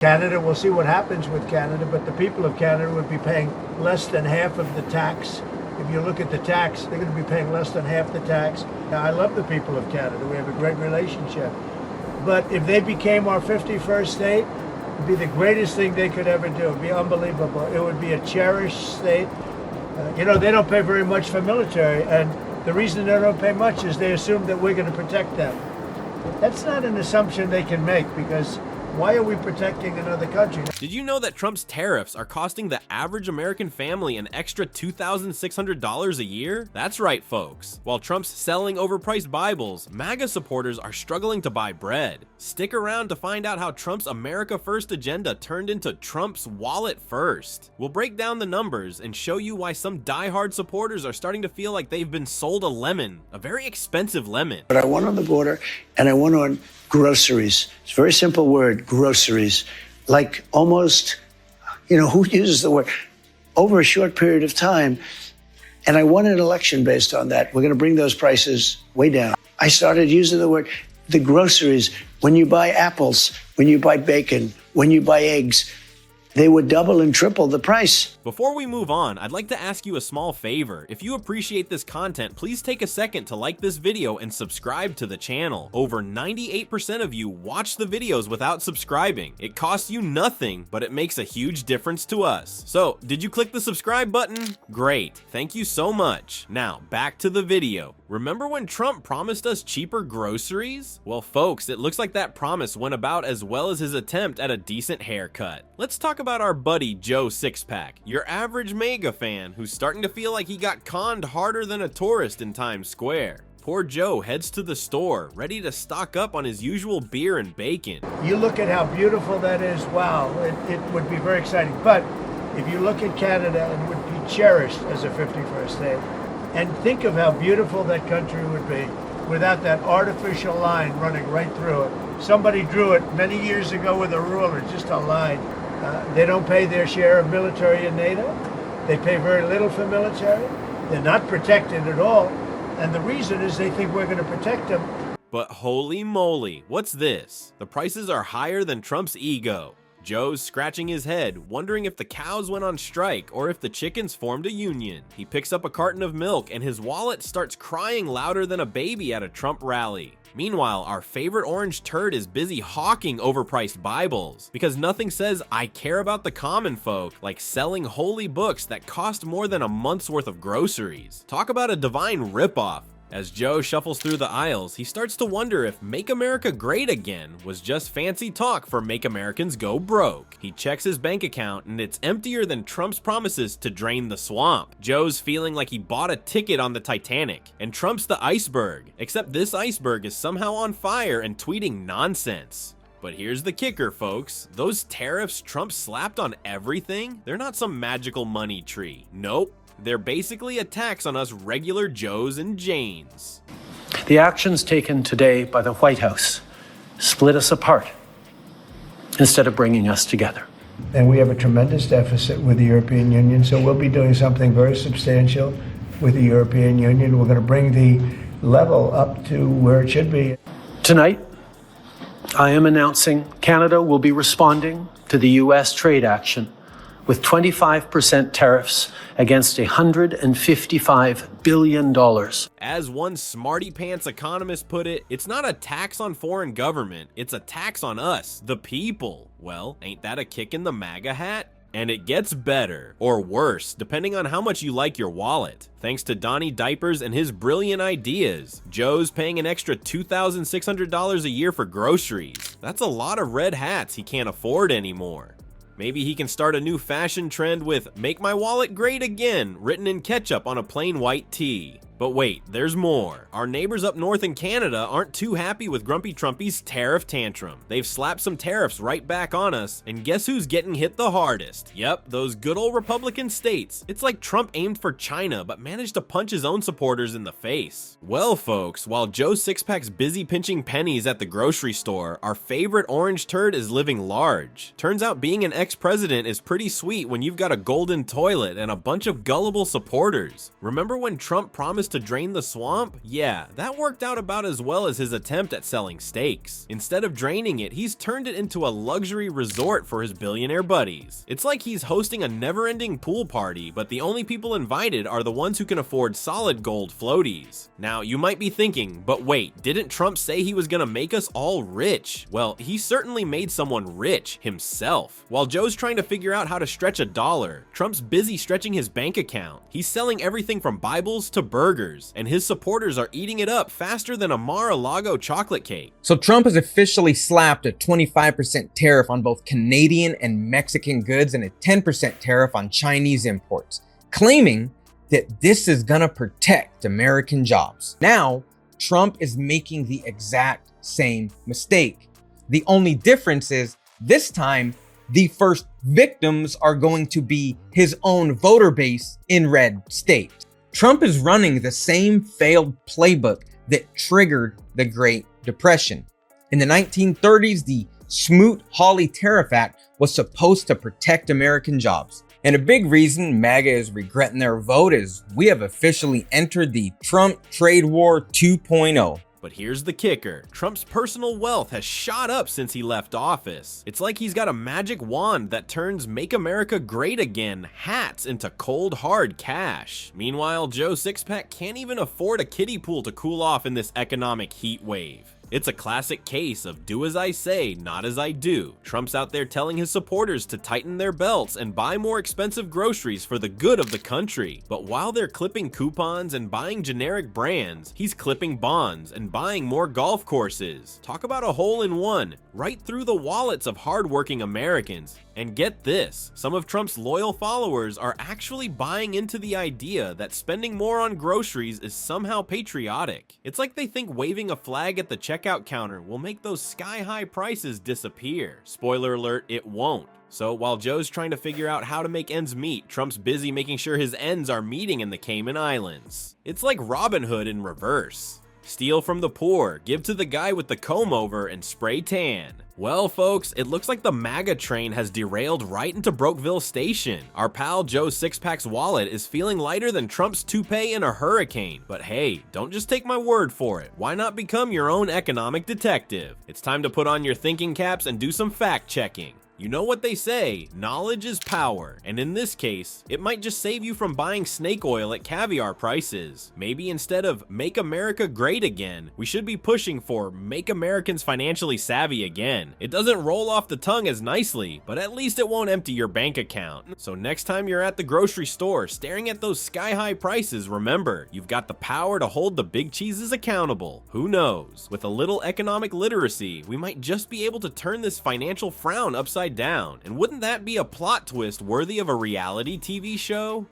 Canada, we'll see what happens with Canada, but the people of Canada would be paying less than half of the tax. If you look at the tax, they're going to be paying less than half the tax. Now, I love the people of Canada. We have a great relationship. But if they became our 51st state, it would be the greatest thing they could ever do. It would be unbelievable. It would be a cherished state. They don't pay very much for military, and the reason they don't pay much is they assume that we're going to protect them. That's not an assumption they can make, because why are we protecting another country? Did you know that Trump's tariffs are costing the average American family an extra $2,600 a year? That's right, folks. While Trump's selling overpriced Bibles, MAGA supporters are struggling to buy bread. Stick around to find out how Trump's America First agenda turned into Trump's wallet first. We'll break down the numbers and show you why some diehard supporters are starting to feel like they've been sold a lemon, a very expensive lemon. But I went on the border and I went on groceries. It's a very simple word, groceries. Like almost, who uses the word? Over a short period of time. And I won an election based on that. We're going to bring those prices way down. I started using the word, the groceries. When you buy apples, when you buy bacon, when you buy eggs, they would double and triple the price. Before we move on, I'd like to ask you a small favor. If you appreciate this content, please take a second to like this video and subscribe to the channel. Over 98% of you watch the videos without subscribing. It costs you nothing, but it makes a huge difference to us. So, did you click the subscribe button? Great, thank you so much. Now, back to the video. Remember when Trump promised us cheaper groceries? Well, folks, it looks like that promise went about as well as his attempt at a decent haircut. Let's talk about our buddy Joe Sixpack, your average MAGA fan who's starting to feel like he got conned harder than a tourist in Times Square. Poor Joe heads to the store, ready to stock up on his usual beer and bacon. You look at how beautiful that is, wow, it would be very exciting. But if you look at Canada, it would be cherished as a 51st state. And think of how beautiful that country would be without that artificial line running right through it. Somebody drew it many years ago with a ruler, just a line. They don't pay their share of military in NATO. They pay very little for military. They're not protected at all. And the reason is they think we're going to protect them. But holy moly, what's this? The prices are higher than Trump's ego. Joe's scratching his head, wondering if the cows went on strike or if the chickens formed a union. He picks up a carton of milk and his wallet starts crying louder than a baby at a Trump rally. Meanwhile, our favorite orange turd is busy hawking overpriced Bibles, because nothing says I care about the common folk like selling holy books that cost more than a month's worth of groceries. Talk about a divine ripoff. As Joe shuffles through the aisles, he starts to wonder if Make America Great Again was just fancy talk for Make Americans Go Broke. He checks his bank account and it's emptier than Trump's promises to drain the swamp. Joe's feeling like he bought a ticket on the Titanic, and Trump's the iceberg, except this iceberg is somehow on fire and tweeting nonsense. But here's the kicker, folks. Those tariffs Trump slapped on everything, they're not some magical money tree. Nope. They're basically a tax on us regular Joes and Janes. The actions taken today by the White House split us apart instead of bringing us together. And we have a tremendous deficit with the European Union, so we'll be doing something very substantial with the European Union. We're going to bring the level up to where it should be. Tonight, I am announcing Canada will be responding to the U.S. trade action with 25% tariffs against $155 billion. As one smarty pants economist put it, it's not a tax on foreign government, it's a tax on us, the people. Well, ain't that a kick in the MAGA hat? And it gets better, or worse, depending on how much you like your wallet. Thanks to Donnie Diapers and his brilliant ideas, Joe's paying an extra $2,600 a year for groceries. That's a lot of red hats he can't afford anymore. Maybe he can start a new fashion trend with "Make my wallet great again" written in ketchup on a plain white tee. But wait, there's more. Our neighbors up north in Canada aren't too happy with Grumpy Trumpy's tariff tantrum. They've slapped some tariffs right back on us, and guess who's getting hit the hardest? Yep, those good old Republican states. It's like Trump aimed for China, but managed to punch his own supporters in the face. Well, folks, while Joe Sixpack's busy pinching pennies at the grocery store, our favorite orange turd is living large. Turns out being an ex-president is pretty sweet when you've got a golden toilet and a bunch of gullible supporters. Remember when Trump promised to drain the swamp? Yeah, that worked out about as well as his attempt at selling steaks. Instead of draining it, he's turned it into a luxury resort for his billionaire buddies. It's like he's hosting a never-ending pool party, but the only people invited are the ones who can afford solid gold floaties. Now, you might be thinking, but wait, didn't Trump say he was gonna make us all rich? Well, he certainly made someone rich himself. While Joe's trying to figure out how to stretch a dollar, Trump's busy stretching his bank account. He's selling everything from Bibles to burgers, and his supporters are eating it up faster than a Mar-a-Lago chocolate cake. So Trump has officially slapped a 25% tariff on both Canadian and Mexican goods and a 10% tariff on Chinese imports, claiming that this is gonna protect American jobs. Now, Trump is making the exact same mistake. The only difference is this time, the first victims are going to be his own voter base in red states. Trump is running the same failed playbook that triggered the Great Depression. In the 1930s, the Smoot-Hawley Tariff Act was supposed to protect American jobs. And a big reason MAGA is regretting their vote is we have officially entered the Trump Trade War 2.0. But here's the kicker. Trump's personal wealth has shot up since he left office. It's like he's got a magic wand that turns Make America Great Again hats into cold hard cash. Meanwhile, Joe Sixpack can't even afford a kiddie pool to cool off in this economic heat wave. It's a classic case of do as I say, not as I do. Trump's out there telling his supporters to tighten their belts and buy more expensive groceries for the good of the country. But while they're clipping coupons and buying generic brands, he's clipping bonds and buying more golf courses. Talk about a hole-in-one, right through the wallets of hardworking Americans. And get this, some of Trump's loyal followers are actually buying into the idea that spending more on groceries is somehow patriotic. It's like they think waving a flag at the checkout counter will make those sky-high prices disappear. Spoiler alert, it won't. So while Joe's trying to figure out how to make ends meet, Trump's busy making sure his ends are meeting in the Cayman Islands. It's like Robin Hood in reverse. Steal from the poor, give to the guy with the comb over, and spray tan. Well, folks, it looks like the MAGA train has derailed right into Brokeville Station. Our pal Joe Sixpack's wallet is feeling lighter than Trump's toupee in a hurricane. But hey, don't just take my word for it. Why not become your own economic detective? It's time to put on your thinking caps and do some fact checking. You know what they say, knowledge is power, and in this case, it might just save you from buying snake oil at caviar prices. Maybe instead of Make America Great Again, we should be pushing for Make Americans Financially Savvy Again. It doesn't roll off the tongue as nicely, but at least it won't empty your bank account. So next time you're at the grocery store staring at those sky-high prices, remember, you've got the power to hold the big cheeses accountable. Who knows? With a little economic literacy, we might just be able to turn this financial frown upside down. And wouldn't that be a plot twist worthy of a reality TV show?